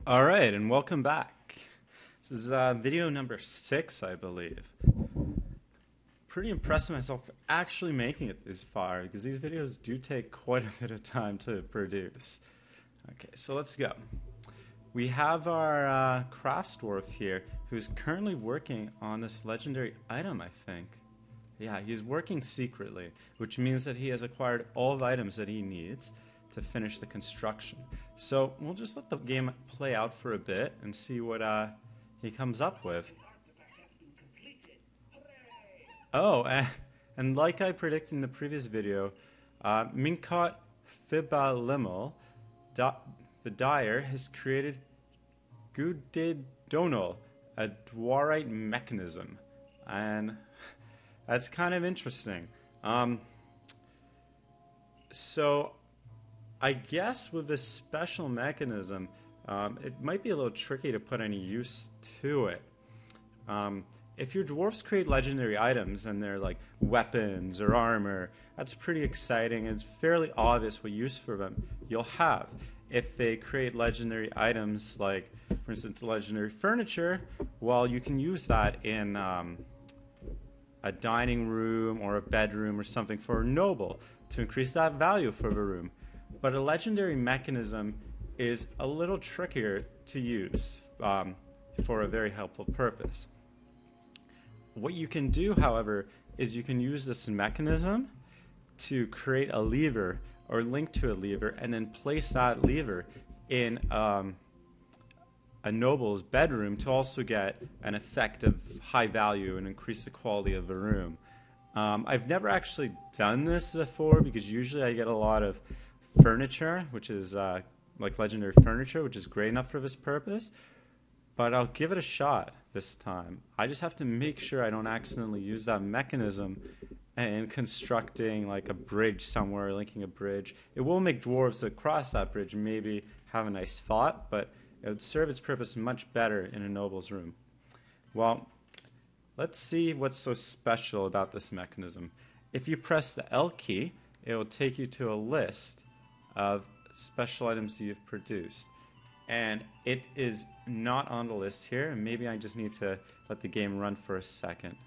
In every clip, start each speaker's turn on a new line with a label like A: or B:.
A: Alright, and welcome back. This is video number 6, I believe. Pretty impressed with myself for actually making it this far, because these videos do take quite a bit of time to produce. Okay, so let's go. We have our crafts dwarf here, who's currently working on this legendary item, I think. Yeah, he's working secretly, which means that he has acquired all the items that he needs to finish the construction. So we'll just let the game play out for a bit and see what he comes up with. Oh, and like I predicted in the previous video, Minkot Fibalimel, the dyer, has created Gudidonal, a dwarite mechanism. And that's kind of interesting. So I guess with this special mechanism, it might be a little tricky to put any use to it. If your dwarves create legendary items and they're like weapons or armor, that's pretty exciting. It's fairly obvious what use for them you'll have. If they create legendary items like, for instance, legendary furniture, well, you can use that in a dining room or a bedroom or something for a noble to increase that value for the room. But a legendary mechanism is a little trickier to use for a very helpful purpose. What you can do, however, is you can use this mechanism to create a lever or link to a lever and then place that lever in a noble's bedroom to also get an effect of high value and increase the quality of the room. I've never actually done this before because usually I get a lot of furniture, which is like legendary furniture, which is great enough for this purpose, but I'll give it a shot this time. I just have to make sure I don't accidentally use that mechanism in constructing like a bridge somewhere, linking a bridge. It will make dwarves that cross that bridge maybe have a nice thought, but it would serve its purpose much better in a noble's room. Well, let's see what's so special about this mechanism. If you press the L key, it will take you to a list of special items you've produced. And it is not on the list here, and maybe I just need to let the game run for a second.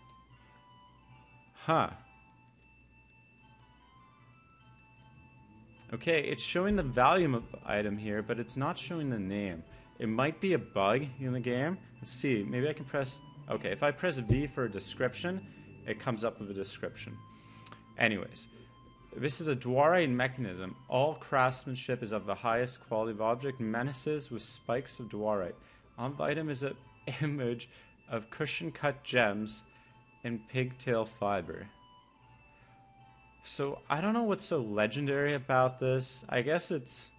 A: Okay, it's showing the value of the item here, but it's not showing the name. It might be a bug in the game. Let's see, maybe I can press... Okay, if I press V for a description, it comes up with a description. Anyways, this is a dwarite mechanism. All craftsmanship is of the highest quality of object, menaces with spikes of dwarite. On the item is an image of cushion-cut gems in pigtail fiber. So I don't know what's so legendary about this. I guess it's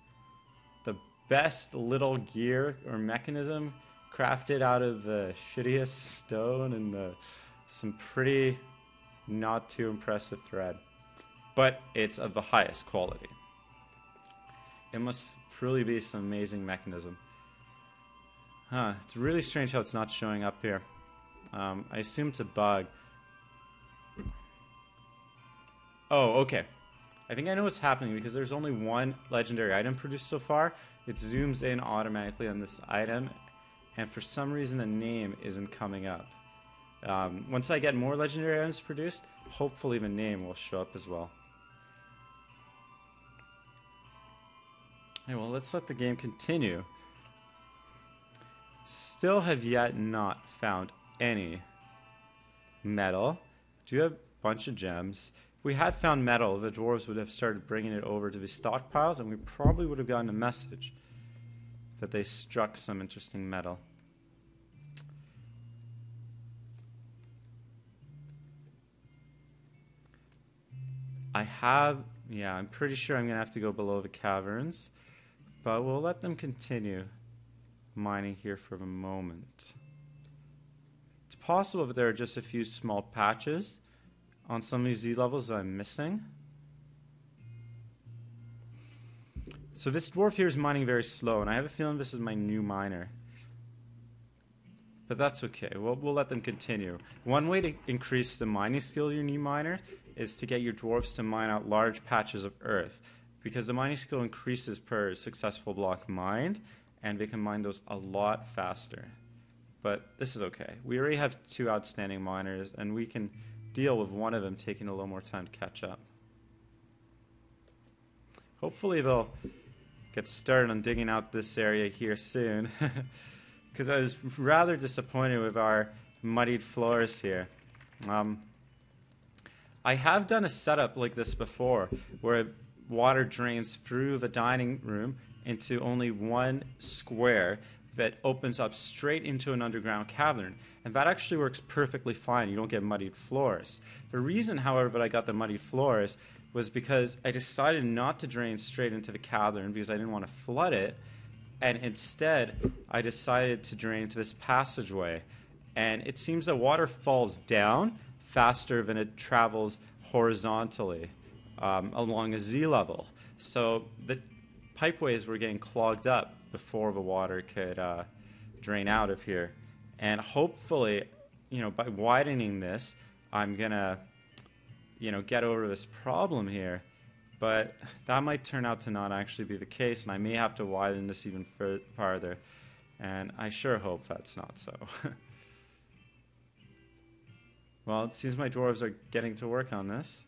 A: the best little gear or mechanism crafted out of the shittiest stone and some pretty not too impressive thread. But it's of the highest quality. It must truly be some amazing mechanism. It's really strange how it's not showing up here. I assume it's a bug. Oh, okay. I think I know what's happening because there's only one legendary item produced so far. It zooms in automatically on this item, and for some reason the name isn't coming up. Once I get more legendary items produced, hopefully the name will show up as well. Okay, well, let's let the game continue. Still have yet not found any metal. Do have a bunch of gems. If we had found metal, the dwarves would have started bringing it over to the stockpiles, and we probably would have gotten a message that they struck some interesting metal. I'm pretty sure I'm going to have to go below the caverns, but we'll let them continue mining here for the moment. It's possible that there are just a few small patches on some of these Z levels that I'm missing. So this dwarf here is mining very slow, and I have a feeling this is my new miner. But that's okay. We'll let them continue. One way to increase the mining skill of your new miner is to get your dwarves to mine out large patches of earth, because the mining skill increases per successful block mined, and we can mine those a lot faster. But this is okay. We already have 2 outstanding miners, and we can deal with one of them taking a little more time to catch up. Hopefully they'll get started on digging out this area here soon, because I was rather disappointed with our muddied floors here. I have done a setup like this before, where water drains through the dining room into only one square that opens up straight into an underground cavern. And that actually works perfectly fine. You don't get muddied floors. The reason, however, that I got the muddied floors was because I decided not to drain straight into the cavern because I didn't want to flood it. And instead, I decided to drain into this passageway. And it seems that water falls down faster than it travels horizontally along a Z level. So the pipeways were getting clogged up before the water could drain out of here. And hopefully, by widening this, I'm going to, get over this problem here. But that might turn out to not actually be the case, and I may have to widen this even farther. And I sure hope that's not so. Well, it seems my dwarves are getting to work on this.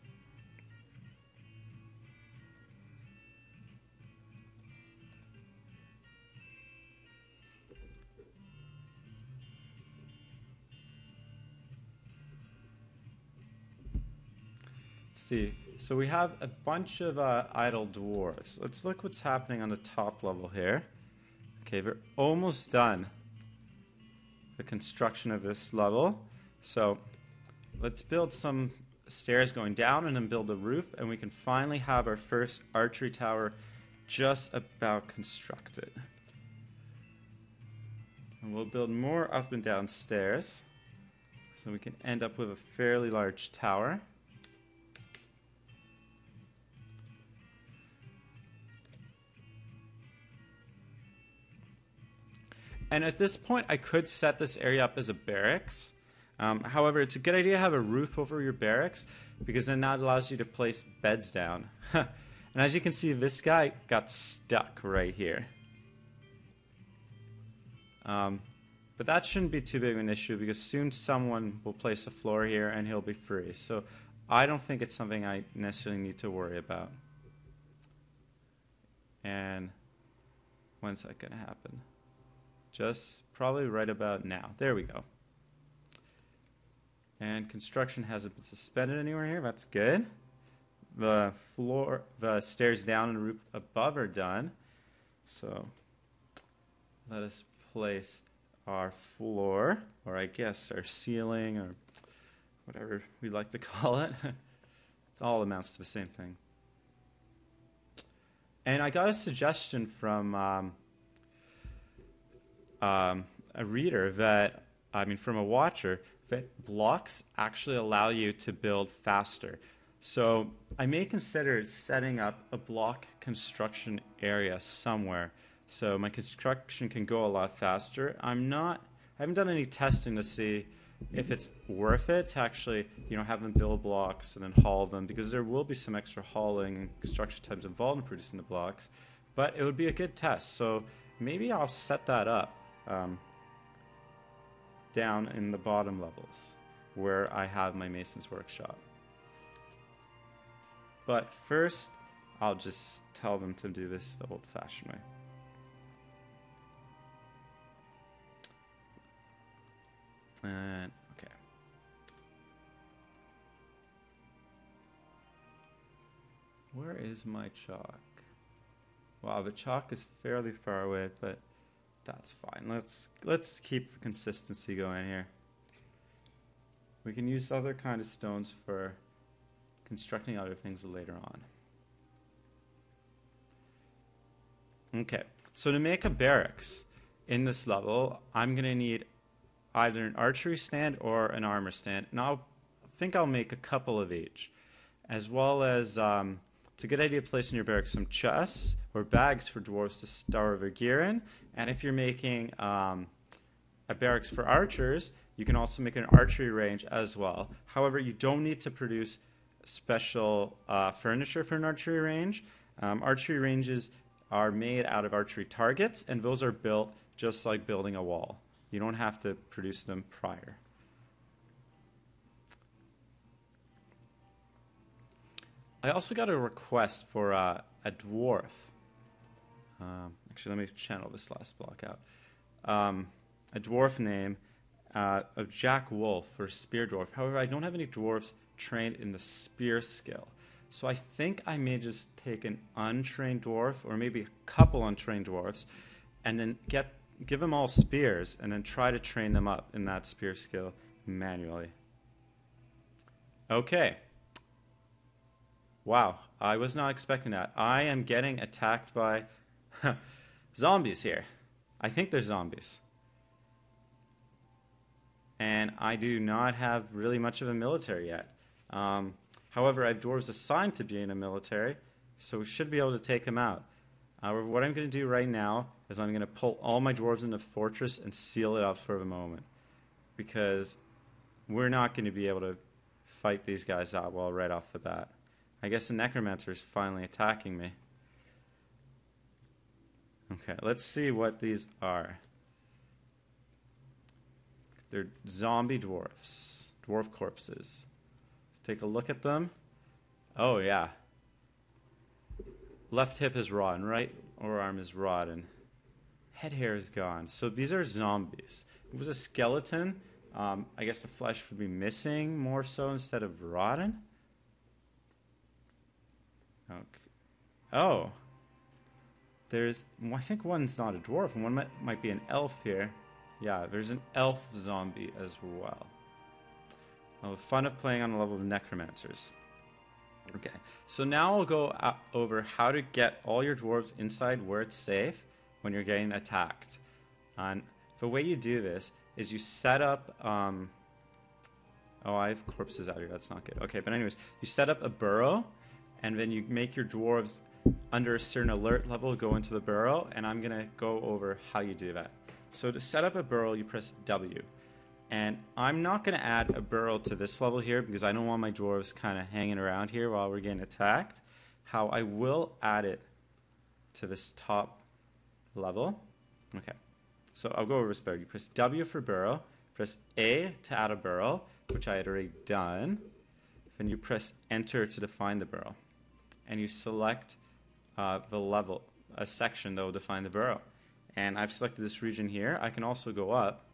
A: See, so we have a bunch of idle dwarves. Let's look what's happening on the top level here. Okay, we're almost done the construction of this level. So let's build some stairs going down and then build a roof, and we can finally have our first archery tower just about constructed. And we'll build more up and down stairs so we can end up with a fairly large tower. And at this point, I could set this area up as a barracks. However, it's a good idea to have a roof over your barracks, because then that allows you to place beds down. And as you can see, this guy got stuck right here. But that shouldn't be too big of an issue, because soon someone will place a floor here and he'll be free. So I don't think it's something I necessarily need to worry about. And when's that going to happen? Just probably right about now. There we go. And construction hasn't been suspended anywhere here. That's good. The stairs down and the roof above are done. So let us place our floor, or I guess our ceiling, or whatever we like to call it. It all amounts to the same thing. And I got a suggestion from a reader from a watcher, that blocks actually allow you to build faster. So I may consider setting up a block construction area somewhere so my construction can go a lot faster. I haven't done any testing to see if it's worth it to actually, have them build blocks and then haul them, because there will be some extra hauling and construction times involved in producing the blocks. But it would be a good test. So maybe I'll set that up down in the bottom levels where I have my mason's workshop. But first, I'll just tell them to do this the old-fashioned way. And okay. Where is my chalk? Wow, the chalk is fairly far away, but that's fine. Let's keep the consistency going here. We can use other kind of stones for constructing other things later on. Okay, so to make a barracks in this level, I'm going to need either an archery stand or an armor stand, and I think I'll make a couple of each, as well as it's a good idea to place in your barracks some chests or bags for dwarves to store their gear in. And if you're making a barracks for archers, you can also make an archery range as well. However, you don't need to produce special furniture for an archery range. Archery ranges are made out of archery targets, and those are built just like building a wall. You don't have to produce them prior. I also got a request for a dwarf. Actually, let me channel this last block out. A dwarf name of Jack Wolf for Spear Dwarf. However, I don't have any dwarves trained in the spear skill. So I think I may just take an untrained dwarf, or maybe a couple untrained dwarves, and then give them all spears, and then try to train them up in that spear skill manually. Okay. Wow, I was not expecting that. I am getting attacked by zombies here. I think they're zombies. And I do not have really much of a military yet. However, I have dwarves assigned to be in a military, so we should be able to take them out. What I'm going to do right now is I'm going to pull all my dwarves into the fortress and seal it up for the moment, because we're not going to be able to fight these guys out well right off the bat. I guess the necromancer is finally attacking me. Okay, let's see what these are. They're zombie dwarfs, dwarf corpses. Let's take a look at them. Oh yeah. Left hip is rotten, right arm is rotten. Head hair is gone. So these are zombies. If it was a skeleton, I guess the flesh would be missing more so instead of rotten. Okay. Oh. I think one's not a dwarf, and one might be an elf here. Yeah, there's an elf zombie as well. Well, the fun of playing on the level of necromancers. Okay, so now I'll go over how to get all your dwarves inside where it's safe when you're getting attacked. And the way you do this is you set up... oh, I have corpses out here. That's not good. Okay, but anyways, you set up a burrow, and then you make your dwarves under a certain alert level go into the burrow, and I'm going to go over how you do that. So to set up a burrow, you press W. And I'm not going to add a burrow to this level here because I don't want my dwarves kind of hanging around here while we're getting attacked. How I will add it to this top level. Okay, so I'll go over this burrow. You press W for burrow, press A to add a burrow, which I had already done. Then you press Enter to define the burrow. And you select the level, a section that will define the burrow. And I've selected this region here. I can also go up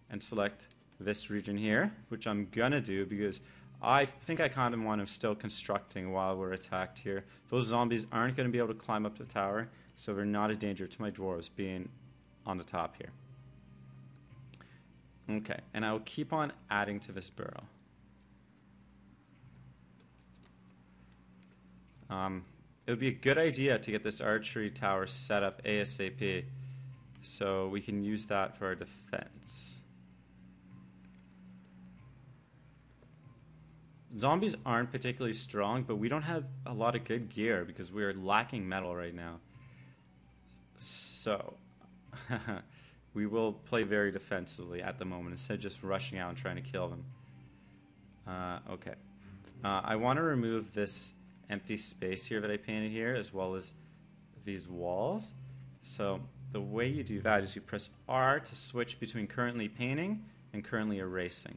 A: and select this region here, which I'm gonna do because I think I kind of want to still constructing while we're attacked here. Those zombies aren't going to be able to climb up the tower, so they're not a danger to my dwarves being on the top here. Okay, and I will keep on adding to this burrow. It would be a good idea to get this archery tower set up ASAP so we can use that for our defense. Zombies aren't particularly strong, but we don't have a lot of good gear because we're lacking metal right now. So, we will play very defensively at the moment instead of just rushing out and trying to kill them. Okay. I want to remove this empty space here that I painted here, as well as these walls. So the way you do that is you press R to switch between currently painting and currently erasing.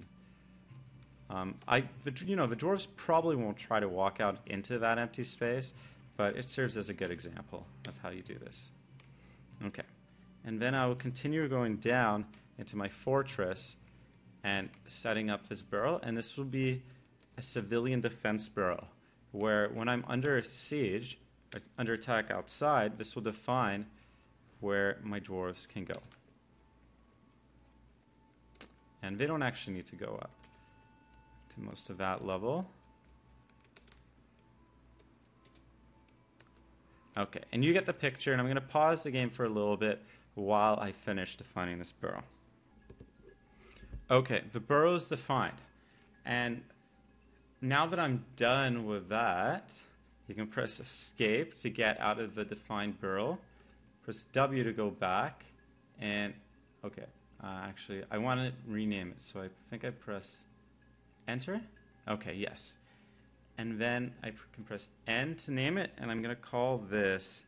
A: The dwarves probably won't try to walk out into that empty space, but it serves as a good example of how you do this. Okay, and then I will continue going down into my fortress and setting up this burrow, and this will be a civilian defense burrow, where when I'm under siege, under attack outside, this will define where my dwarves can go. And they don't actually need to go up to most of that level. Okay, and you get the picture, and I'm going to pause the game for a little bit while I finish defining this burrow. Okay, the burrow is defined, and now that I'm done with that, you can press Escape to get out of the defined burrow. Press W to go back. And, okay, actually, I want to rename it. So I think I press Enter. Okay, yes. And then I can press N to name it. And I'm going to call this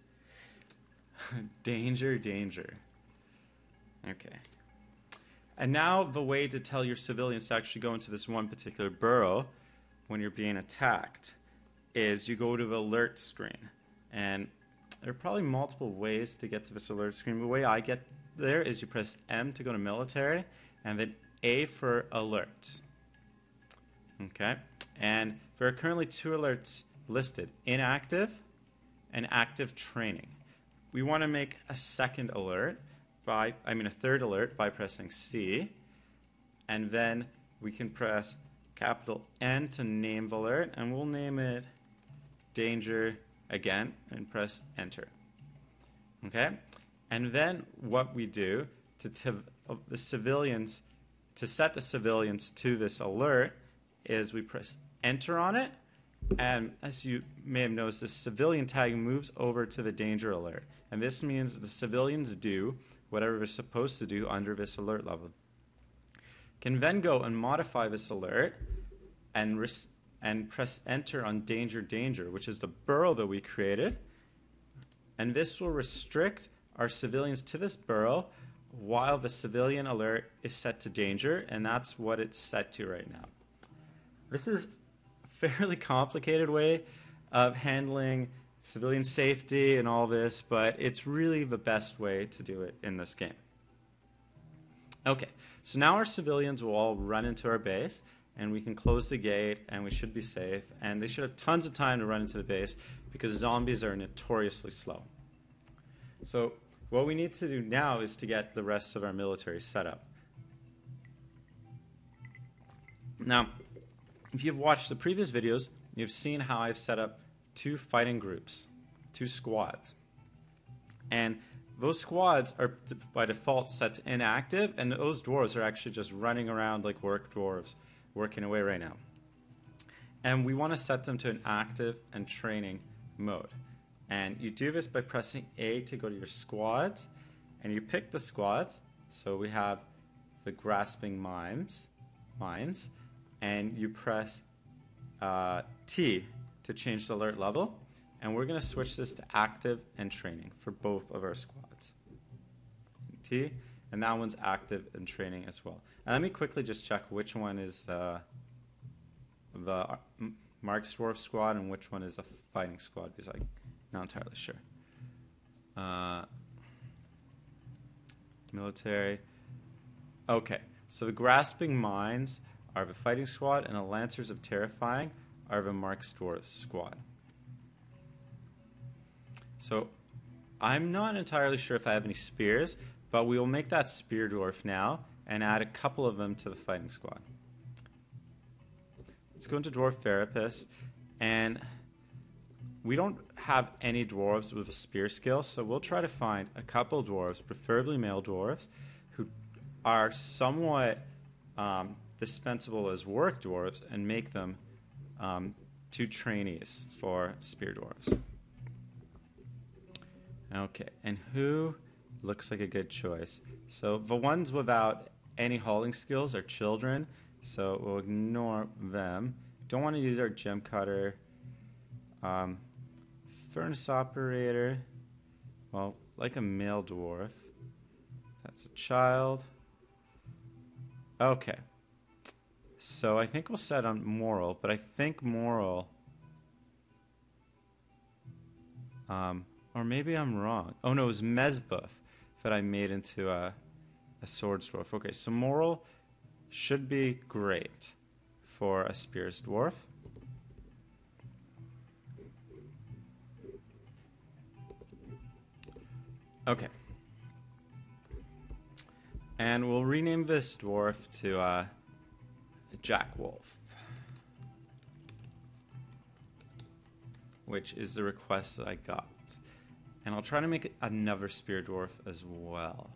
A: Danger, danger. Okay. And now the way to tell your civilians to actually go into this one particular burrow when you're being attacked is you go to the alert screen. And there are probably multiple ways to get to this alert screen. The way I get there is you press M to go to military and then A for alerts. Okay? And there are currently 2 alerts listed, inactive and active training. We want to make a second alert a third alert by pressing C, and then we can press capital N to name the alert, and we'll name it danger again and press enter. Okay? And then what we do to set the civilians to this alert is we press enter on it, and as you may have noticed, the civilian tag moves over to the danger alert, and this means the civilians do whatever they're supposed to do under this alert level. Can then go and modify this alert and press enter on danger, danger, which is the burrow that we created, and this will restrict our civilians to this burrow while the civilian alert is set to danger, and that's what it's set to right now. This is a fairly complicated way of handling civilian safety and all this, but it's really the best way to do it in this game. Okay, so now our civilians will all run into our base, and we can close the gate, and we should be safe, and they should have tons of time to run into the base because zombies are notoriously slow. So what we need to do now is to get the rest of our military set up. Now, if you've watched the previous videos, you've seen how I've set up 2 fighting groups, 2 squads. And those squads are by default set to inactive, and those dwarves are actually just running around like work dwarves, working away right now. And we want to set them to an active and training mode. And you do this by pressing A to go to your squads, and you pick the squads. So we have the grasping mines, and you press T to change the alert level, and we're going to switch this to active and training for both of our squads. T, and that one's active and training as well. And let me quickly just check which one is the Mark's Dwarf squad and which one is the fighting squad, because I'm not entirely sure. Military. Okay, so the grasping mines are the fighting squad, and the lancers of terrifying are the Mark's Dwarf squad. So I'm not entirely sure if I have any spears, but we will make that spear dwarf now and add a couple of them to the fighting squad. Let's go into Dwarf Therapist, and we don't have any dwarves with a spear skill, so we'll try to find a couple dwarves, preferably male dwarves, who are somewhat dispensable as work dwarves and make them 2 trainees for spear dwarves. Okay, and who looks like a good choice? So the ones without any hauling skills are children, so we'll ignore them. Don't want to use our gem cutter. Furnace operator, well, like a male dwarf. That's a child. Okay. So I think we'll set on moral, but I think moral, or maybe I'm wrong. Oh no, it was Mezbuff that I made into a sword dwarf. Okay, so moral should be great for a spears dwarf. Okay. And we'll rename this dwarf to Jack Wolf, which is the request that I got. And I'll try to make another spear dwarf as well,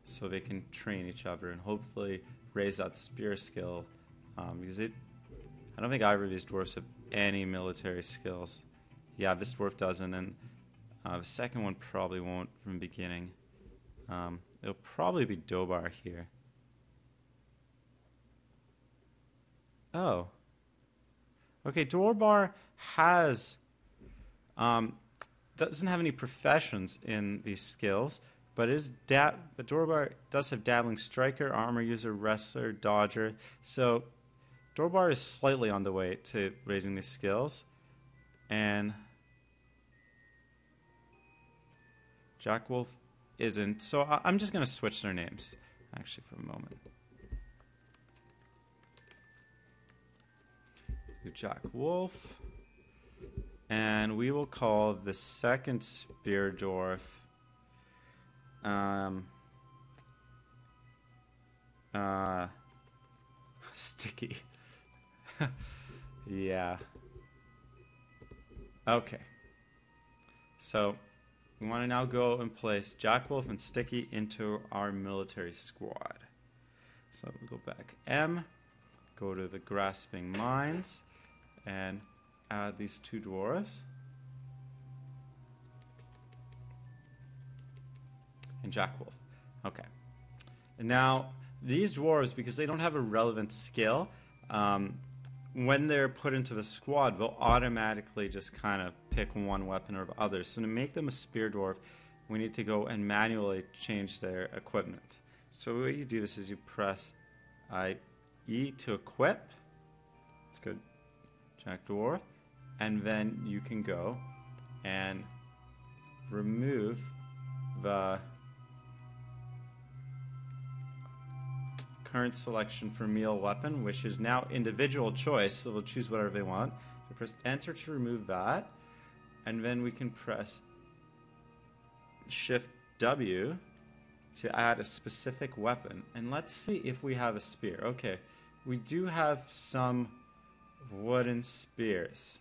A: so they can train each other and hopefully raise that spear skill, because I don't think either of these dwarfs have any military skills. Yeah, this dwarf doesn't, and the second one probably won't from the beginning. It'll probably be Dobar here. Oh. Okay, Dorbar has doesn't have any professions in these skills, but but Dorbar does have dabbling striker, armor user, wrestler, dodger. So Dorbar is slightly on the way to raising these skills, and Jack Wolf isn't. So I'm just going to switch their names actually for a moment. Do Jack Wolf, and we will call the second spear dwarf Sticky. Yeah. Okay. So we want to now go and place Jack Wolf and Sticky into our military squad. So we go back M, go to the Grasping Mines, and add these two dwarves. And Jack Wolf. Okay. And now, these dwarves, because they don't have a relevant skill, when they're put into the squad, they'll automatically just kind of pick one weapon over others. So to make them a spear dwarf, we need to go and manually change their equipment. So the way you do this is you press E to equip. It's good. Jack Dwarf. And then you can go and remove the current selection for meal weapon, which is now individual choice, so they'll choose whatever they want. So press enter to remove that, and then we can press Shift W to add a specific weapon. And let's see if we have a spear. Okay, we do have some wooden spears.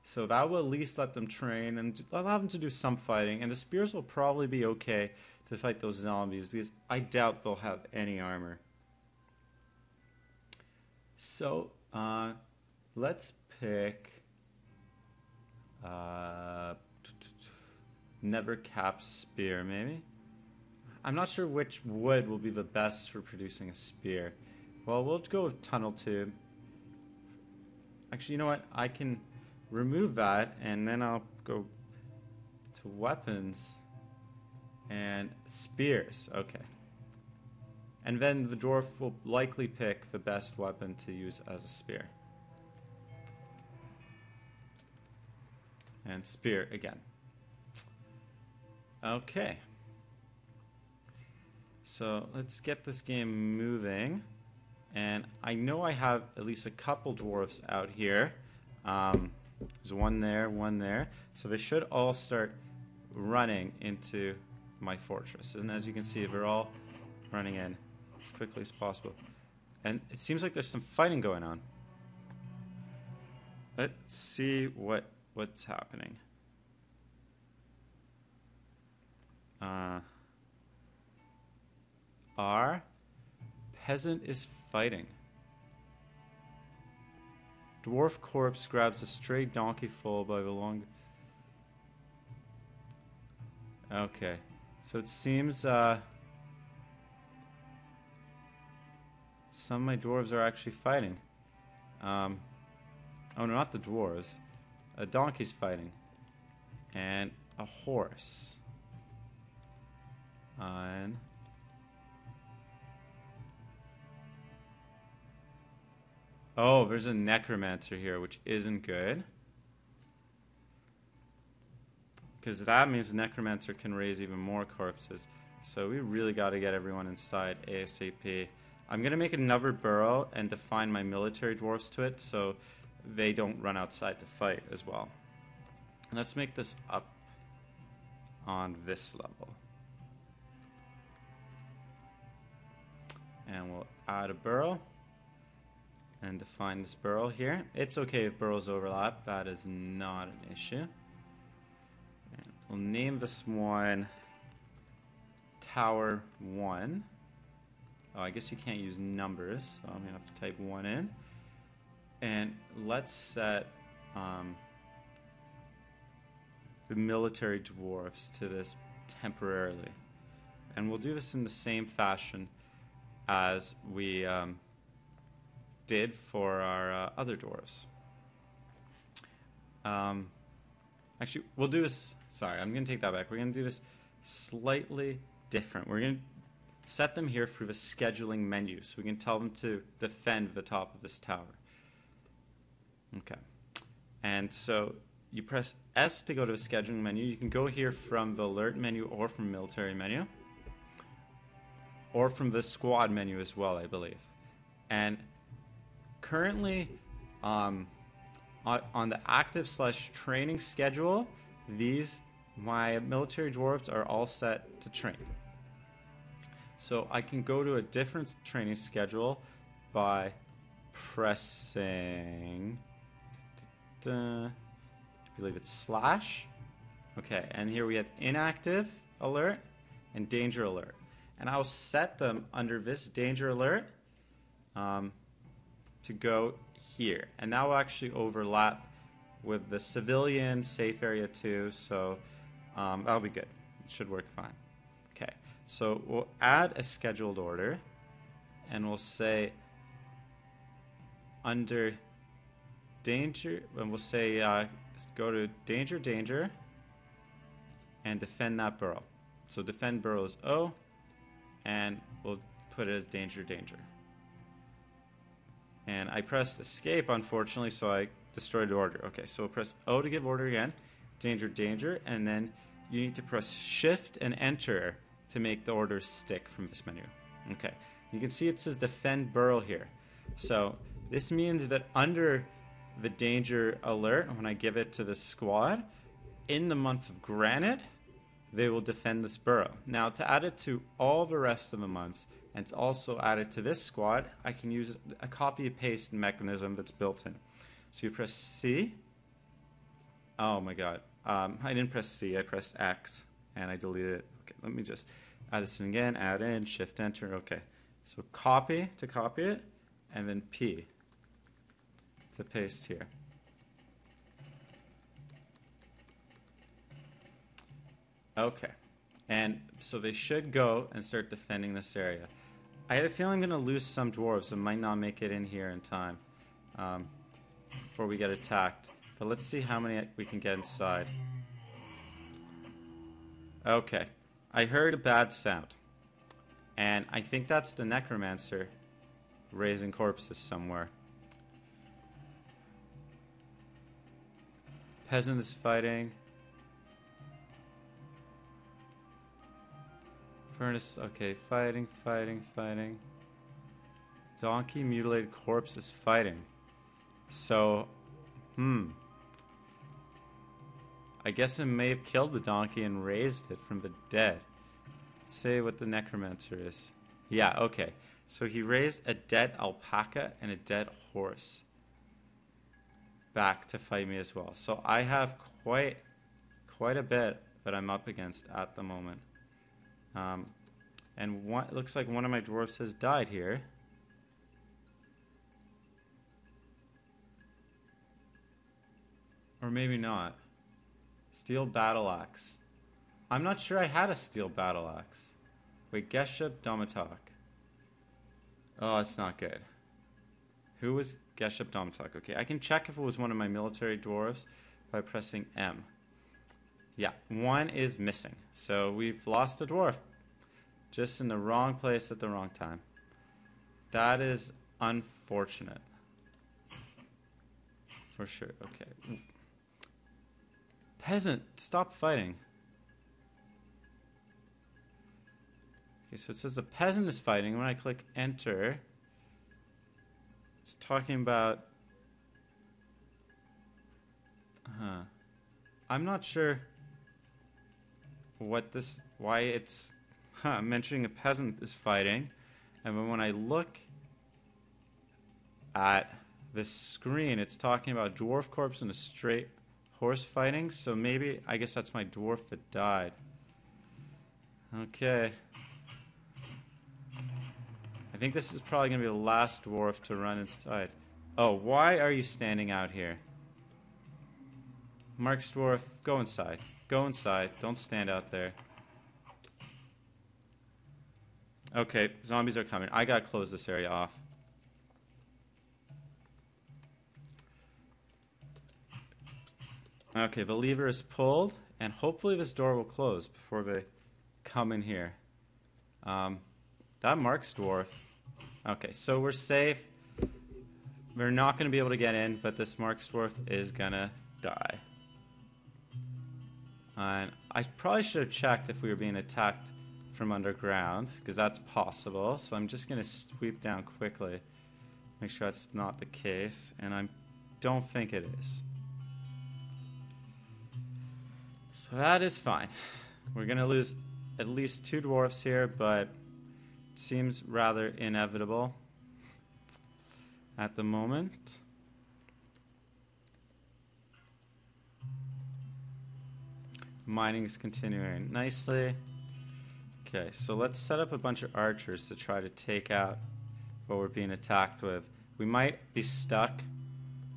A: So that will at least let them train and allow them to do some fighting, and the spears will probably be okay to fight those zombies, because I doubt they'll have any armor. So, let's pick Never Cap Spear, maybe? I'm not sure which wood will be the best for producing a spear. Well, we'll go with Tunnel Tube. Actually, you know what? I can remove that, and then I'll go to Weapons and Spears. Okay. And then the dwarf will likely pick the best weapon to use as a spear. And spear again. Okay. So let's get this game moving. And I know I have at least a couple dwarves out here. There's one there. So they should all start running into my fortress. And as you can see, they're all running in as quickly as possible. And it seems like there's some fighting going on. Let's see what's happening. Our peasant is fighting. Dwarf corpse grabs a stray donkey foal by the long... Okay. So it seems some of my dwarves are actually fighting. Oh no, not the dwarves. A donkey's fighting. And a horse. And... oh, there's a necromancer here, which isn't good. Because that means the necromancer can raise even more corpses. So we really got to get everyone inside ASAP. I'm going to make another burrow and define my military dwarves to it so they don't run outside to fight as well. Let's make this up on this level. And we'll add a burrow and define this burrow here. It's okay if burrows overlap. That is not an issue. And we'll name this one Tower 1. Oh, I guess you can't use numbers, so I'm going to have to type 1 in. And let's set the military dwarfs to this temporarily. And we'll do this in the same fashion as we did for our other dwarves. Actually, we'll do this. Sorry, I'm going to take that back. We're going to do this slightly different. We're going to set them here through the scheduling menu. So we can tell them to defend the top of this tower. Okay. And so you press S to go to the scheduling menu. You can go here from the alert menu or from military menu. Or from the squad menu as well, I believe. And currently, on the active/training schedule, my military dwarves are all set to train. So I can go to a different training schedule by pressing, I believe it's slash. Okay, and here we have inactive alert and danger alert. And I'll set them under this danger alert to go here. And that will actually overlap with the civilian safe area too, so that'll be good. It should work fine. Okay, so we'll add a scheduled order, and we'll say under danger, and we'll say go to danger, danger, and defend that burrow. So defend burrow is O, and we'll put it as danger, danger. And I pressed escape, unfortunately, so I destroyed the order. Okay, so we'll press O to give order again, danger, danger, and then you need to press shift and enter to make the order stick from this menu. Okay, you can see it says defend burrow here. So this means that under the danger alert, when I give it to the squad, in the month of Granite, they will defend this burrow. Now, to add it to all the rest of the months, and to also add it to this squad, I can use a copy-paste mechanism that's built in. So you press C. Oh my god. I didn't press C, I pressed X, and I deleted it. Okay, let me just add this in again, add in, shift enter, okay. So copy to copy it, and then P to paste here. Okay, and so they should go and start defending this area. I have a feeling I'm going to lose some dwarves, so might not make it in here in time before we get attacked. But let's see how many we can get inside. Okay, I heard a bad sound, and I think that's the necromancer raising corpses somewhere. Peasant is fighting. Furnace, okay, fighting, fighting, fighting. Donkey, mutilated corpse is fighting. So, I guess it may have killed the donkey and raised it from the dead. Let's say what the necromancer is. Yeah, okay. So he raised a dead alpaca and a dead horse back to fight me as well. So I have quite a bit that I'm up against at the moment. And it looks like one of my dwarves has died here. Or maybe not. Steel battle axe. I'm not sure I had a steel battle axe. Wait, Geshub Domatok. Oh, it's not good. Who was Geshub Domatok? Okay, I can check if it was one of my military dwarves by pressing M. Yeah, one is missing. So we've lost a dwarf. Just in the wrong place at the wrong time. That is unfortunate. For sure. Okay. Peasant, stop fighting. Okay, so it says the peasant is fighting. When I click enter, it's talking about... I'm not sure what this... why it's... mentioning a peasant is fighting, and then when I look at this screen, it's talking about dwarf corpse and a straight horse fighting, so maybe, I guess that's my dwarf that died. Okay. I think this is probably going to be the last dwarf to run inside. Oh, why are you standing out here? Mark's dwarf, go inside. Go inside. Don't stand out there. Okay, zombies are coming. I gotta close this area off. Okay, the lever is pulled, and hopefully this door will close before they come in here. That marks dwarf. Okay, so we're safe. We're not going to be able to get in, but this marks dwarf is going to die. And I probably should have checked if we were being attacked from underground, because that's possible. So I'm just going to sweep down quickly, make sure that's not the case, and I don't think it is. So that is fine. We're going to lose at least 2 dwarfs here, but it seems rather inevitable at the moment. Mining is continuing nicely. Okay, so let's set up a bunch of archers to try to take out what we're being attacked with. We might be stuck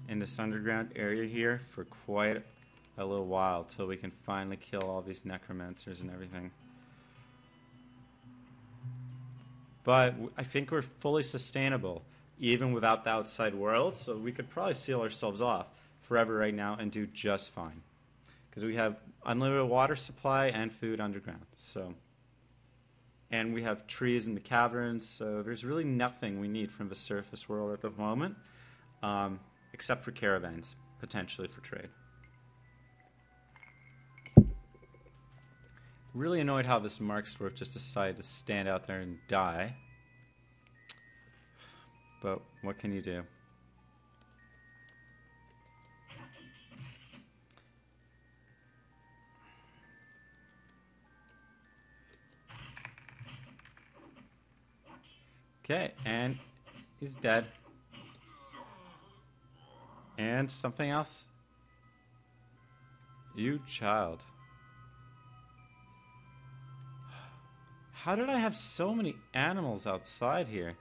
A: in this underground area here for quite a little while till we can finally kill all these necromancers and everything. But I think we're fully sustainable even without the outside world, so we could probably seal ourselves off forever right now and do just fine. Because we have unlimited water supply and food underground. And we have trees in the caverns, so there's really nothing we need from the surface world at the moment, except for caravans, potentially for trade. Really annoyed how this Marksdwarf just decided to stand out there and die. But what can you do? Okay, and he's dead. And something else? You child. How did I have so many animals outside here?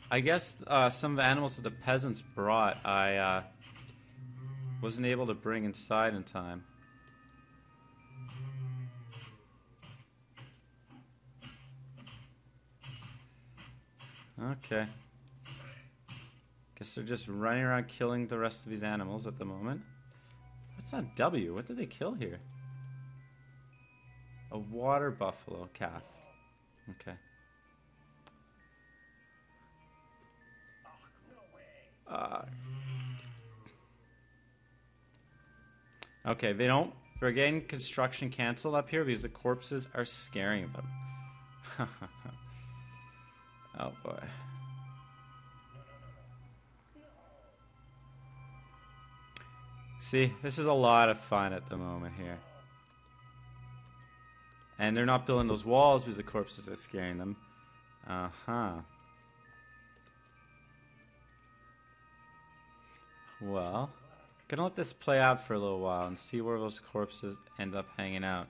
A: I guess some of the animals that the peasants brought I wasn't able to bring inside in time. Okay. Guess they're just running around killing the rest of these animals at the moment. What's that W? What did they kill here? A water buffalo calf. Okay. Okay, they're getting construction canceled up here because the corpses are scaring them. Oh boy. See, this is a lot of fun at the moment here. And they're not building those walls because the corpses are scaring them. Well, gonna let this play out for a little while and see where those corpses end up hanging out.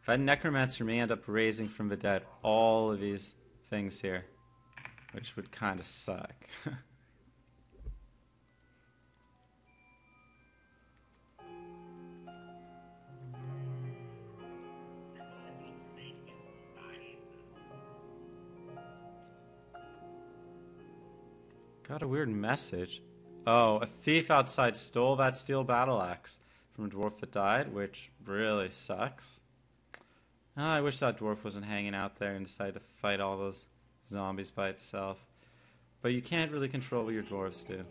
A: That necromancer may end up raising from the dead all of these things here, which would kind of suck. Got a weird message. Oh, a thief outside stole that steel battle axe from a dwarf that died, which really sucks. Oh, I wish that dwarf wasn't hanging out there and decided to fight all those zombies by itself. But you can't really control what your dwarves do.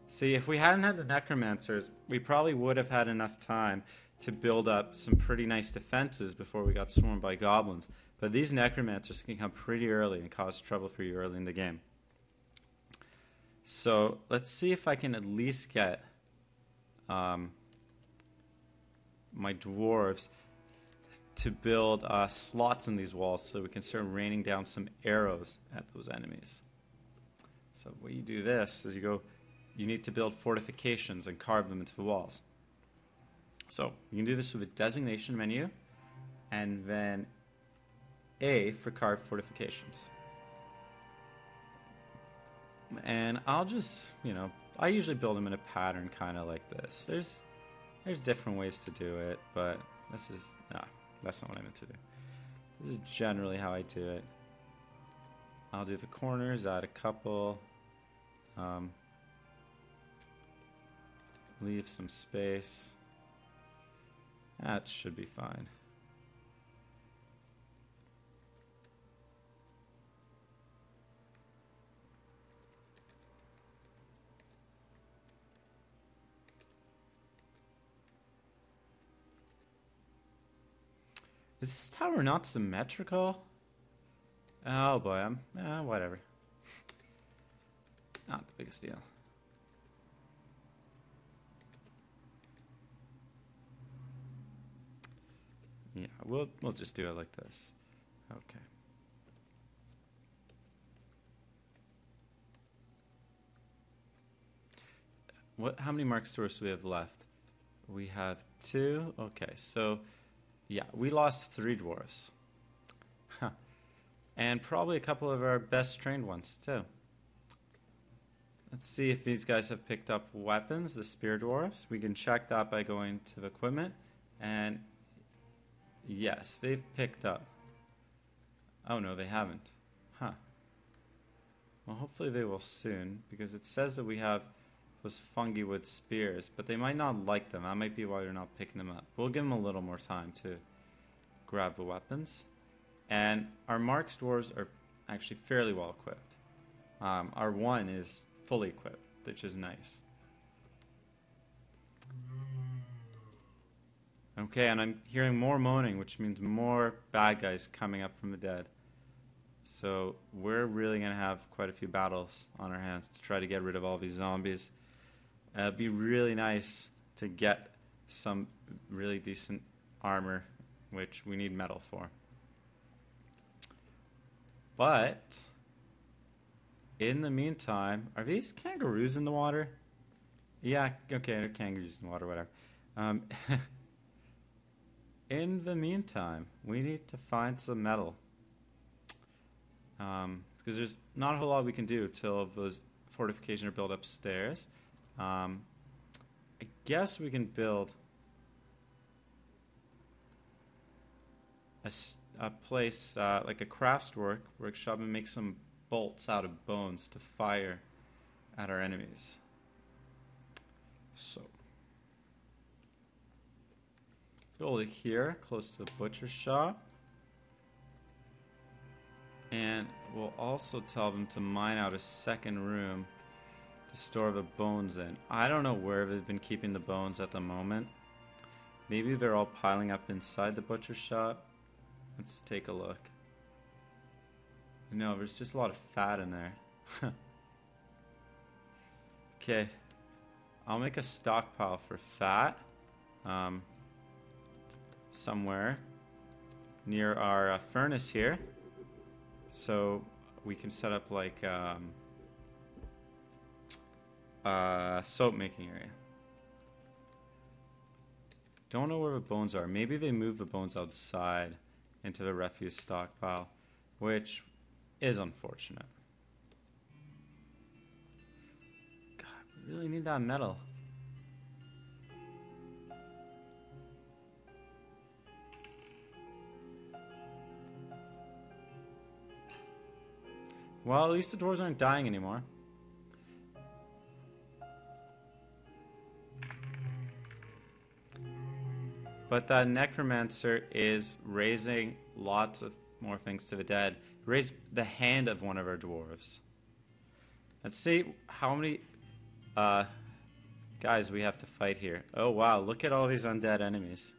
A: See, if we hadn't had the necromancers, we probably would have had enough time to build up some pretty nice defenses before we got swarmed by goblins. But these necromancers can come pretty early and cause trouble for you early in the game. So let's see if I can at least get my dwarves to build slots in these walls so we can start raining down some arrows at those enemies. So when you do this is you need to build fortifications and carve them into the walls. So you can do this with a designation menu and then A for carved fortifications. And I'll just, I usually build them in a pattern kind of like this. There's different ways to do it, but that's not what I meant to do. This is generally how I do it. I'll do the corners, add a couple. Leave some space. That should be fine. Is this tower not symmetrical? Oh boy, whatever. Not the biggest deal. Yeah, we'll just do it like this. Okay. How many mark stores do we have left? We have 2. Okay, so yeah, we lost 3 dwarves. Huh. And probably a couple of our best trained ones too. Let's see if these guys have picked up weapons, the spear dwarves. We can check that by going to the equipment. And yes, they've picked up. Oh no, they haven't. Huh. Well, hopefully they will soon, because it says that we have those fungi wood spears, but they might not like them. That might be why they're not picking them up. We'll give them a little more time to grab the weapons. And our marks dwarves are actually fairly well equipped. Our one is fully equipped, which is nice. Okay, and I'm hearing more moaning, which means more bad guys coming up from the dead. So we're really going to have quite a few battles on our hands to try to get rid of all these zombies. It'd be really nice to get some really decent armor, which we need metal for. But in the meantime, are these kangaroos in the water? Yeah, okay, they're kangaroos in the water, whatever. In the meantime, we need to find some metal. Because there's not a whole lot we can do till those fortifications are built upstairs. I guess we can build a place like a workshop and make some bolts out of bones to fire at our enemies. So build it here, close to the butcher shop. And we'll also tell them to mine out a second room to store the bones in. I don't know where they've been keeping the bones at the moment. Maybe they're all piling up inside the butcher shop. Let's take a look. No, there's just a lot of fat in there. Okay, I'll make a stockpile for fat somewhere near our furnace here, so we can set up like soap making area. Don't know where the bones are. Maybe they moved the bones outside into the refuse stockpile, which is unfortunate. God, we really need that metal. Well, at least the dwarves aren't dying anymore. But that necromancer is raising lots of more things to the dead. Raised the hand of one of our dwarves. Let's see how many guys we have to fight here. Oh wow, look at all these undead enemies.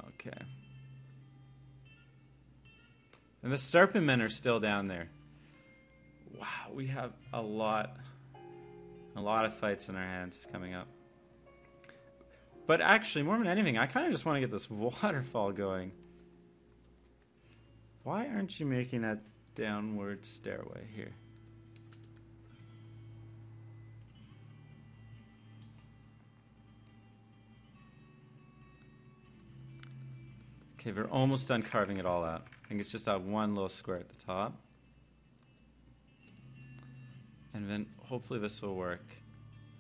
A: Okay. And the serpent men are still down there. Wow, we have a lot of fights in our hands coming up. But actually, more than anything, I kind of just want to get this waterfall going. Why aren't you making that downward stairway here? Okay, we're almost done carving it all out. I think it's just that one little square at the top. And then hopefully this will work.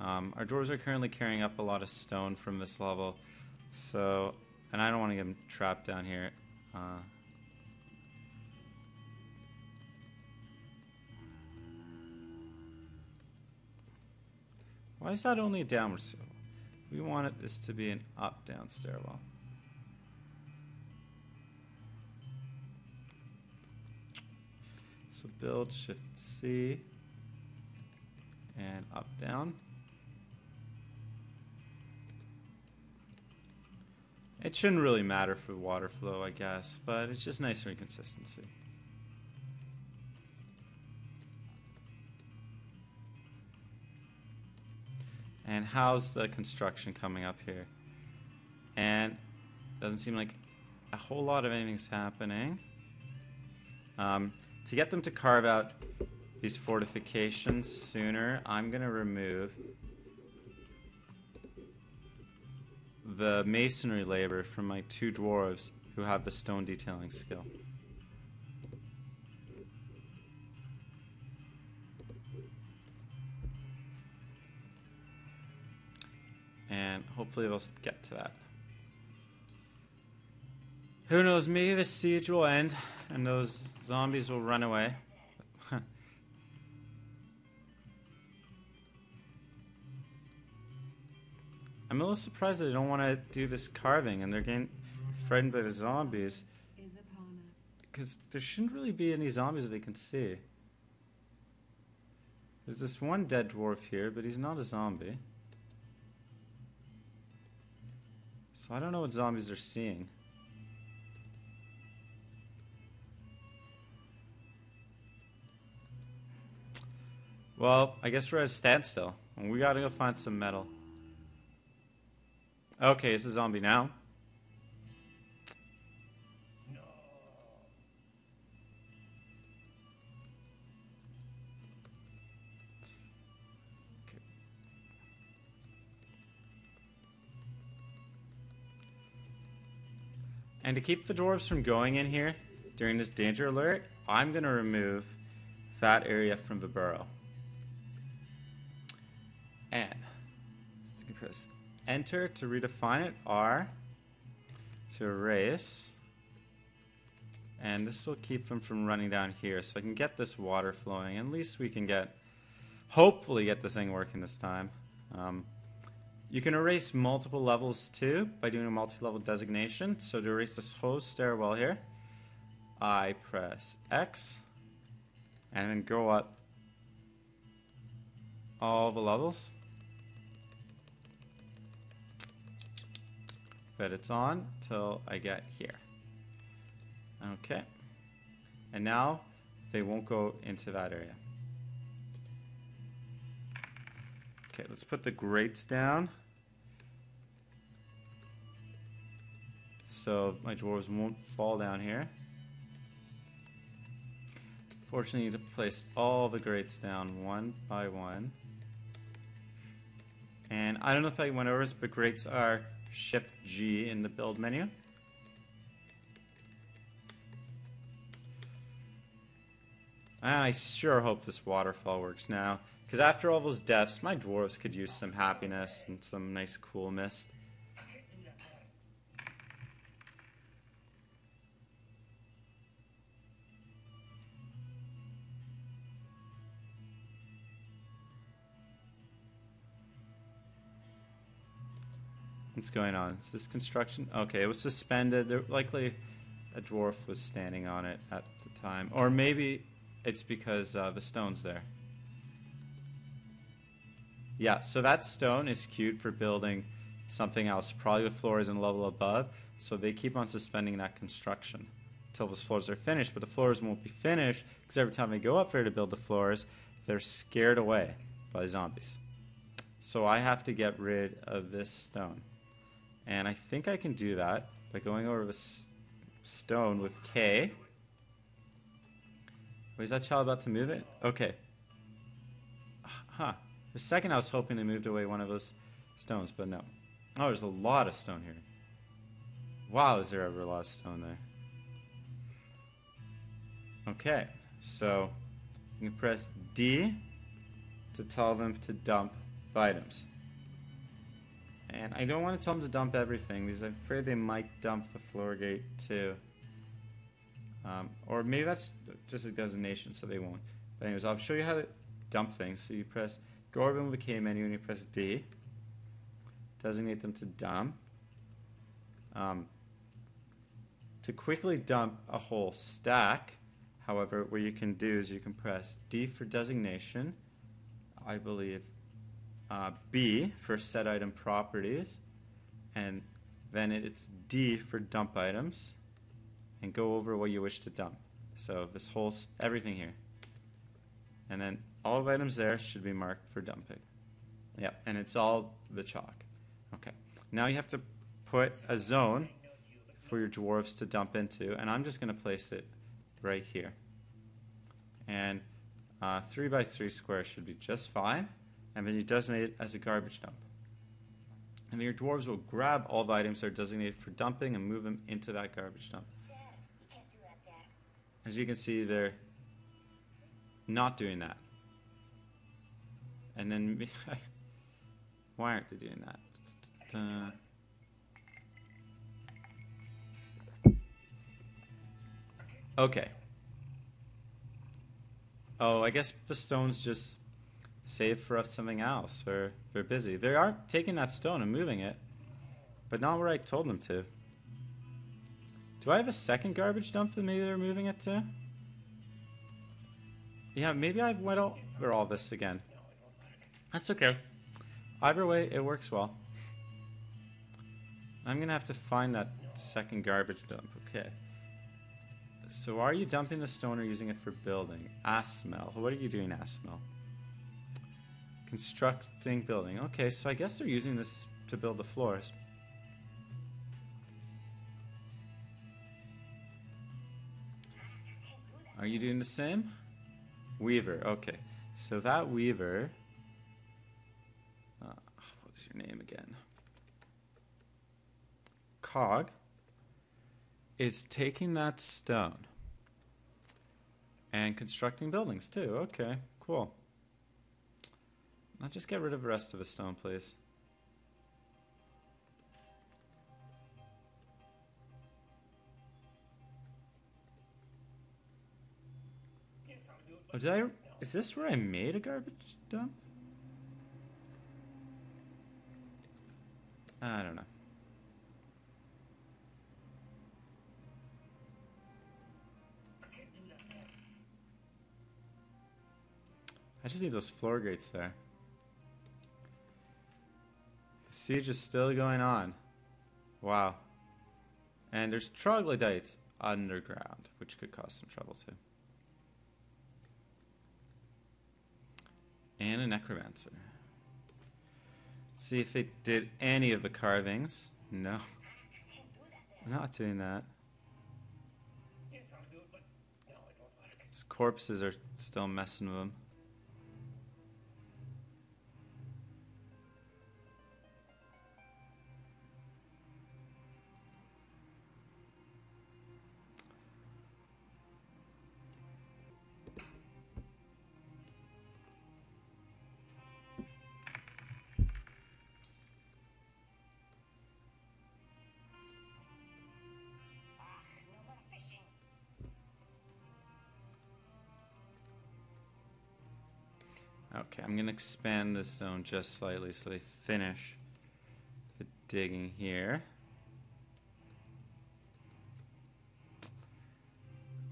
A: Our dwarves are currently carrying up a lot of stone from this level, so, and I don't want to get them trapped down here. Why is that only a downward stairwell? We wanted this to be an up-down stairwell. So build Shift C and up down. It shouldn't really matter for water flow, I guess, but it's just nice for consistency. And how's the construction coming up here? And doesn't seem like a whole lot of anything's happening. To get them to carve out these fortifications sooner, I'm going to remove the masonry labor from my 2 dwarves who have the stone detailing skill. And hopefully we'll get to that. Who knows, maybe the siege will end and those zombies will run away. I'm a little surprised that they don't want to do this carving and they're getting frightened by the zombies. Because there shouldn't really be any zombies that they can see. There's this one dead dwarf here, but he's not a zombie. So I don't know what zombies are seeing. Well, I guess we're at a standstill. And we gotta go find some metal. Okay, it's a zombie now. No. Okay. And to keep the dwarves from going in here during this danger alert, I'm going to remove that area from the burrow. And so you can press Enter to redefine it, R to erase, and this will keep them from running down here. So I can get this water flowing. At least we can hopefully get this thing working this time. You can erase multiple levels too by doing a multi-level designation. So to erase this whole stairwell here, I press X and then go up all the levels. But it's on till I get here. Okay. And now they won't go into that area. Okay, let's put the grates down so my dwarves won't fall down here. Fortunately, you need to place all the grates down one by one. And I don't know if I went over this, but grates are Shift G in the build menu. And I sure hope this waterfall works now, because after all those deaths, my dwarves could use some happiness and some nice cool mist. What's going on? Is this construction? Okay, it was suspended. There, likely a dwarf was standing on it at the time. Or maybe it's because the stone's there. Yeah, so that stone is queued for building something else, probably with floors and level above. So they keep on suspending that construction until those floors are finished. But the floors won't be finished because every time they go up there to build the floors, they're scared away by zombies. So I have to get rid of this stone. And I think I can do that by going over this stone with K. Wait, is that child about to move it? Okay. Huh. For a second I was hoping they moved away one of those stones, but no. Oh, there's a lot of stone here. Wow, is there ever a lot of stone there? Okay, so you can press D to tell them to dump the items. And I don't want to tell them to dump everything because I'm afraid they might dump the floor gate too. Or maybe that's just a designation so they won't. But anyways, I'll show you how to dump things. So you press Go over the K menu and you press D. Designate them to dump. To quickly dump a whole stack, however, what you can do is you can press D for designation, I believe B for set item properties, and then it's D for dump items, and go over what you wish to dump. So this whole, everything here. And then all of items there should be marked for dumping. Yep, and it's all the chalk. Okay, now you have to put a zone for your dwarves to dump into, and I'm just going to place it right here. And 3 by 3 square should be just fine, and then you designate it as a garbage dump. And then your dwarves will grab all the items that are designated for dumping and move them into that garbage dump. As you can see, they're not doing that. And then, why aren't they doing that? Okay. Oh, I guess the stones just save for something else, or they're busy. They are taking that stone and moving it, but not where I told them to. Do I have a second garbage dump that maybe they're moving it to? Yeah, maybe I went over all this again. That's okay. Either way, it works well. I'm going to have to find that second garbage dump. Okay. So are you dumping the stone or using it for building? Asmel. What are you doing, Asmel? Constructing building. Okay, so I guess they're using this to build the floors. Are you doing the same? Weaver. Okay. So that Weaver... what was your name again? Cog is taking that stone and constructing buildings too. Okay, cool. Now just get rid of the rest of the stone, please. Oh, did I? Is this where I made a garbage dump? I don't know. I just need those floor grates there. The siege is still going on. Wow. And there's troglodytes underground, which could cause some trouble too. And a necromancer. See if they did any of the carvings. No. I'm not doing that. These corpses are still messing with them. Okay, I'm going to expand this zone just slightly so they finish the digging here.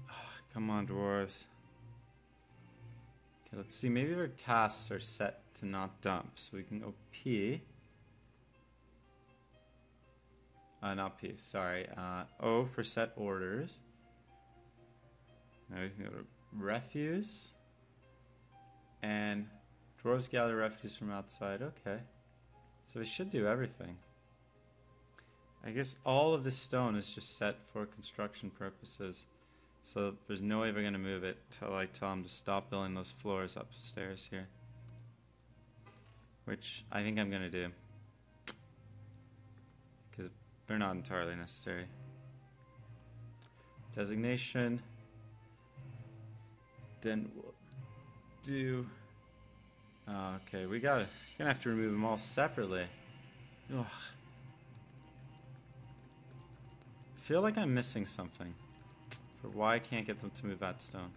A: Oh, come on, dwarves. Okay, let's see. Maybe their tasks are set to not dump, so we can go P. Not P, sorry. O for set orders. Now we can go to refuse. And dwarves gather refuse from outside. Okay. So we should do everything. I guess all of this stone is just set for construction purposes. So there's no way we're going to move it till I tell them to stop building those floors upstairs here. Which I think I'm going to do. Because they're not entirely necessary. Designation. Then we'll do... okay, we're gonna have to remove them all separately. Ugh. I feel like I'm missing something for why I can't get them to move that stone.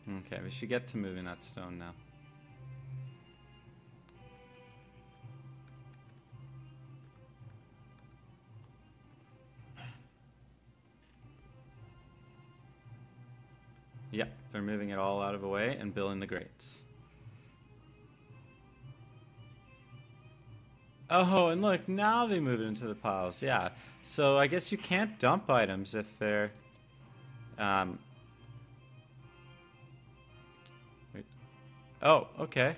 A: Okay, we should get to moving that stone now. Yep, they're moving it all out of the way and building the grates. Oh, and look, now they move it into the piles. Yeah, so I guess you can't dump items if they're... Wait. Oh, okay.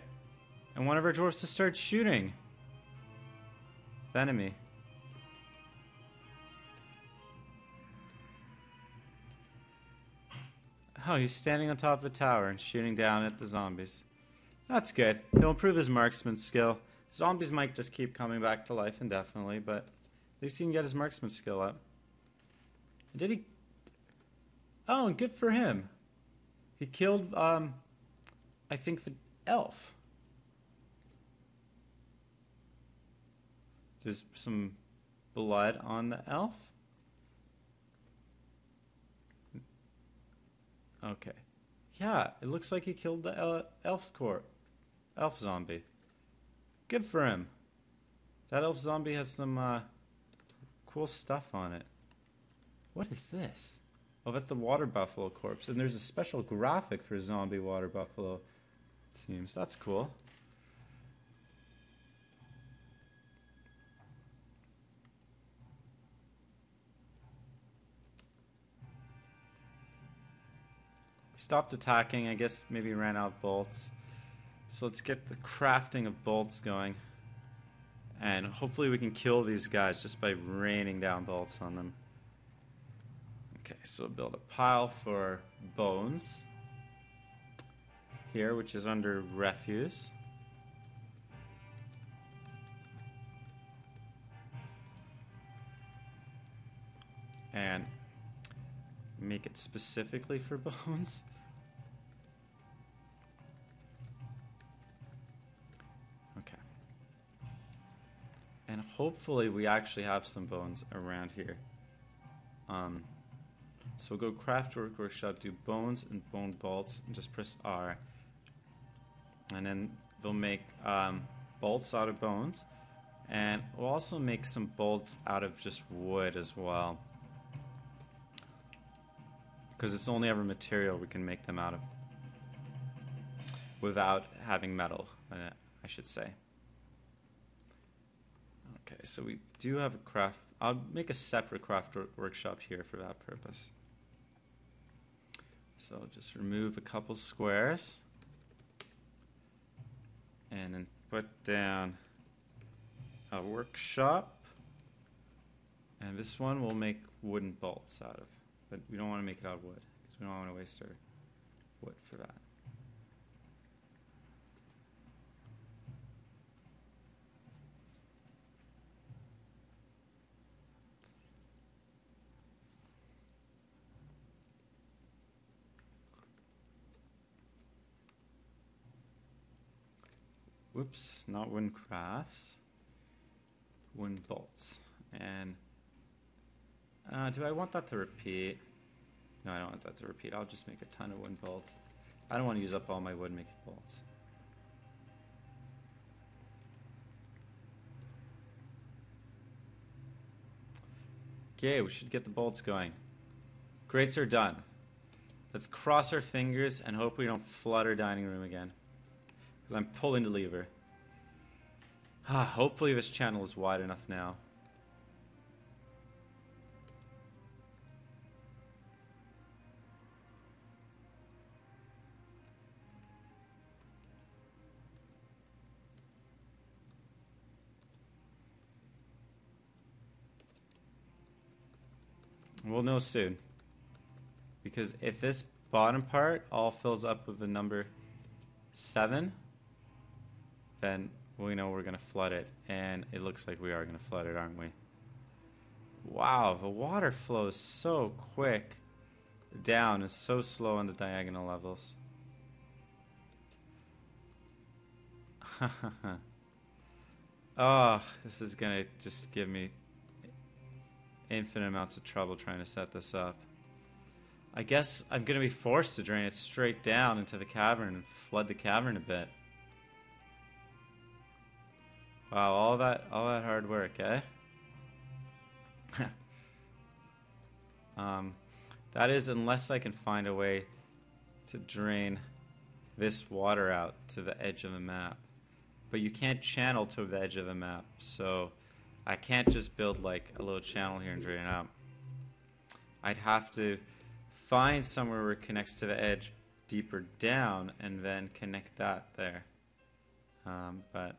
A: And one of our dwarfs just starts shooting the enemy. Oh, he's standing on top of a tower and shooting down at the zombies. That's good. He'll improve his marksman skill. Zombies might just keep coming back to life indefinitely, but at least he can get his marksman skill up. Did he... Oh, and good for him. He killed, I think the elf. There's some blood on the elf. Okay. Yeah, it looks like he killed the elf zombie. Good for him. That elf zombie has some cool stuff on it. What is this? Oh, that's the water buffalo corpse. And there's a special graphic for zombie water buffalo, it seems. That's cool. Stopped attacking. I guess maybe ran out of bolts. So let's get the crafting of bolts going. And hopefully we can kill these guys just by raining down bolts on them. Okay, so we'll build a pile for bones here, which is under refuse. And make it specifically for bones. Okay. And hopefully we actually have some bones around here. So we'll go craft workshop, do bones and bone bolts, and just press R. And then they'll make bolts out of bones. And we'll also make some bolts out of just wood as well. Because it's only ever material we can make them out of. Without having metal, I should say. Okay, so we do have a craft. I'll make a separate craft workshop here for that purpose. So I'll just remove a couple squares. And then put down a workshop. And this one we'll make wooden bolts out of. But we don't want to make it out of wood, because we don't want to waste our wood for that. Whoops, not wooden crafts. Wooden bolts. And do I want that to repeat? No, I don't want that to repeat. I'll just make a ton of wooden bolts. I don't want to use up all my wood making bolts. Okay, we should get the bolts going. Grates are done. Let's cross our fingers and hope we don't flood our dining room again. Because I'm pulling the lever. Hopefully this channel is wide enough now. We'll know soon. Because if this bottom part all fills up with the number 7, then we know we're going to flood it. And it looks like we are going to flood it, aren't we? Wow, the water flows so quick down and so slow on the diagonal levels. Oh, this is going to just give me infinite amounts of trouble trying to set this up. I guess I'm going to be forced to drain it straight down into the cavern and flood the cavern a bit. Wow, all that hard work, eh? That is, unless I can find a way to drain this water out to the edge of the map. But you can't channel to the edge of the map, so I can't just build like a little channel here and drain it out. I'd have to find somewhere where it connects to the edge deeper down and then connect that there. But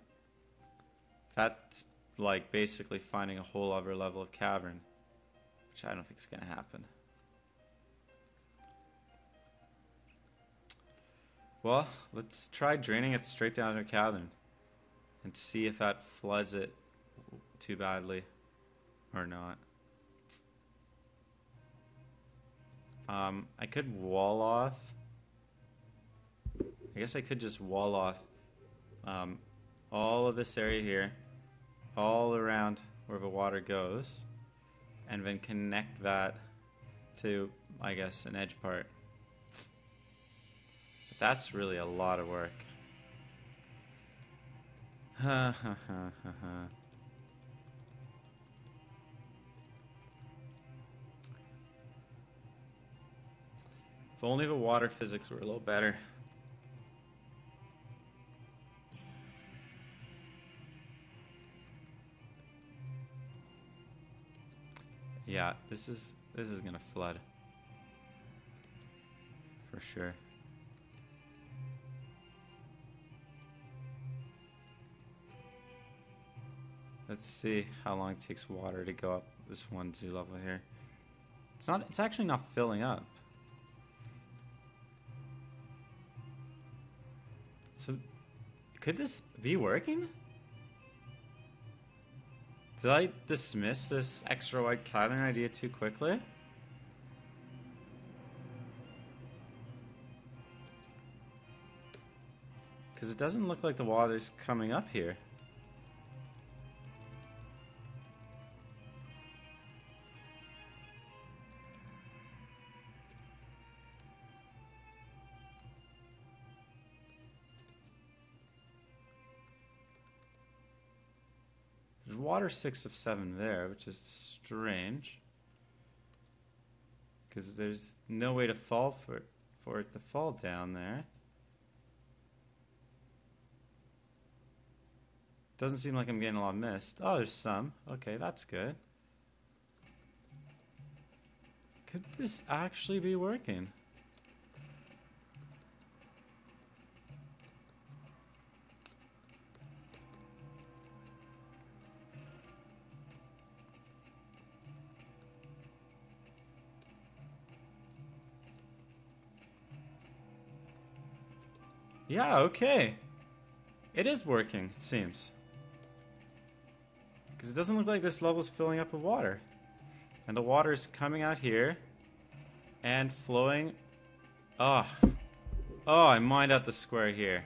A: that's like basically finding a whole other level of cavern, which I don't think is going to happen. Well, let's try draining it straight down to a cavern and see if that floods it too badly or not. I could wall off. I guess I could just wall off all of this area here, all around where the water goes, and then connect that to, I guess, an edge part. But that's really a lot of work. Ha ha ha ha ha. If only the water physics were a little better. Yeah, this is gonna flood. For sure. Let's see how long it takes water to go up this 1-2 level here. It's actually not filling up. So, could this be working? Did I dismiss this extra wide cavern idea too quickly? Because it doesn't look like the water's coming up here. There's water 6 of 7 there, which is strange. Because there's no way to fall for it to fall down there. Doesn't seem like I'm getting a lot missed. Oh, there's some. Okay, that's good. Could this actually be working? Yeah, okay. It is working, it seems. Because it doesn't look like this level's filling up with water. And the water is coming out here and flowing. Oh, I mined out the square here.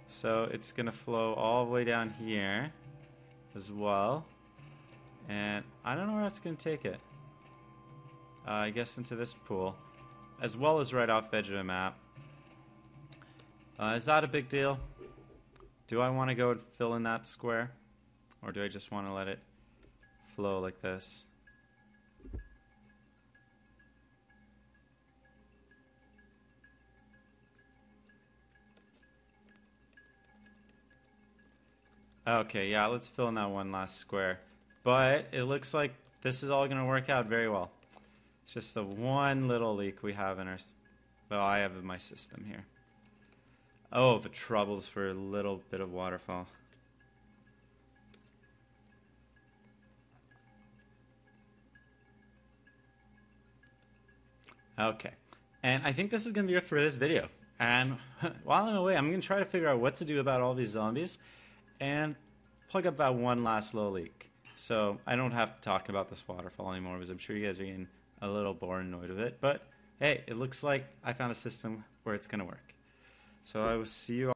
A: So it's going to flow all the way down here as well. And I don't know where it's going to take it. I guess into this pool. As well as right off the edge of the map. Is that a big deal? Do I want to go and fill in that square? Or do I just want to let it flow like this? Okay, yeah, let's fill in that one last square. But it looks like this is all going to work out very well. It's just the one little leak we have in our... Well, I have in my system here. Oh, the troubles for a little bit of waterfall. Okay. And I think this is going to be it for this video. And while I'm away, I'm going to try to figure out what to do about all these zombies and plug up that one last little leak. So I don't have to talk about this waterfall anymore because I'm sure you guys are getting a little bored and annoyed with it. But hey, it looks like I found a system where it's going to work. So I will see you all.